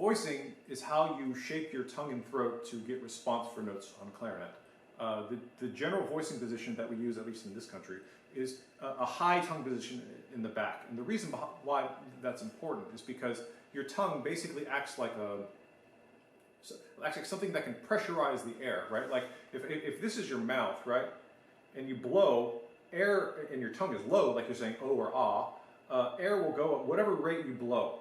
Voicing is how you shape your tongue and throat to get response for notes on clarinet. The general voicing position that we use, at least in this country, is a high tongue position in the back. And the reason why that's important is because your tongue basically acts like something that can pressurize the air, right? Like if this is your mouth, right, and you blow, air and your tongue is low, like you're saying oh or ah, air will go at whatever rate you blow.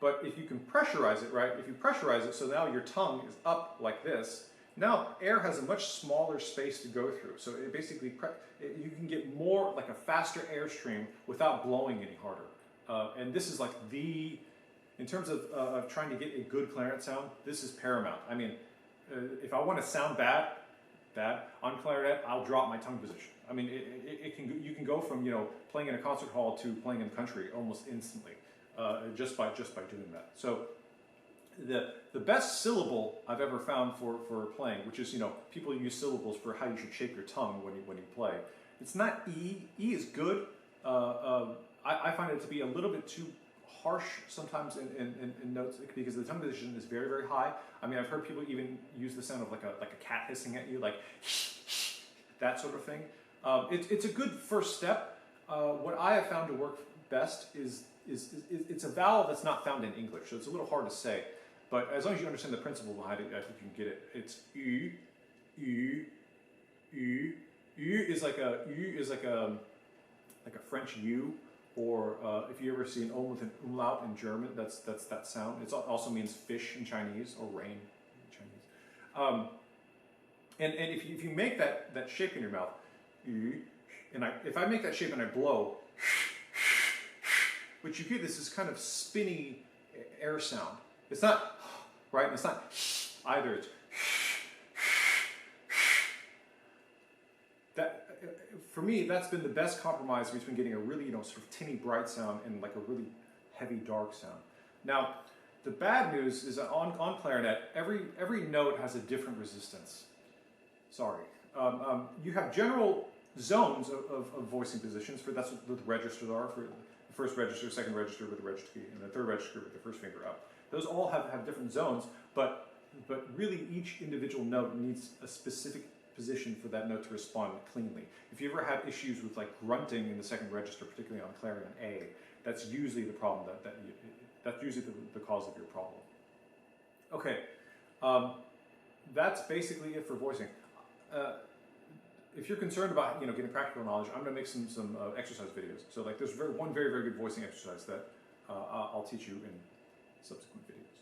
But if you can pressurize it, right, if you pressurize it so now your tongue is up like this, now air has a much smaller space to go through. So it basically, you can get more, like a faster airstream without blowing any harder. And this is like in terms of trying to get a good clarinet sound, this is paramount. I mean, if I want to sound bad on clarinet, I'll drop my tongue position. I mean, you can go from, you know, playing in a concert hall to playing in country almost instantly. Just by doing that. So the best syllable I've ever found for playing, which is, you know, people use syllables for how you should shape your tongue when you play. It's not E. E is good. I find it to be a little bit too harsh sometimes in notes because the tongue position is very, very high. I mean, I've heard people even use the sound of like a cat hissing at you, like that sort of thing. It's a good first step. What I have found to work best is it's a vowel that's not found in English, so it's a little hard to say. But as long as you understand the principle behind it, I think you can get it. It's U, U, U. U is like a French U, or if you ever see an O with an umlaut in German, that's that sound. It also means fish in Chinese or rain in Chinese. And if you make that shape in your mouth, U, and if I make that shape and I blow, which you hear this is kind of spinny air sound. It's not, right? It's not either. It's that. For me, that's been the best compromise between getting a really, you know, sort of tinny bright sound and like a really heavy dark sound. Now, the bad news is that on clarinet, every note has a different resistance. Sorry. You have general zones of voicing positions. That's what the registers are for. First register, second register with the register key, and the third register with the first finger up. Those all have different zones, but really each individual note needs a specific position for that note to respond cleanly. If you ever have issues with like grunting in the second register, particularly on clarinet A, that's usually the problem that's usually the cause of your problem. Okay, that's basically it for voicing. If you're concerned about, you know, getting practical knowledge, I'm going to make some exercise videos. So like there's one very, very good voicing exercise that I'll teach you in subsequent videos.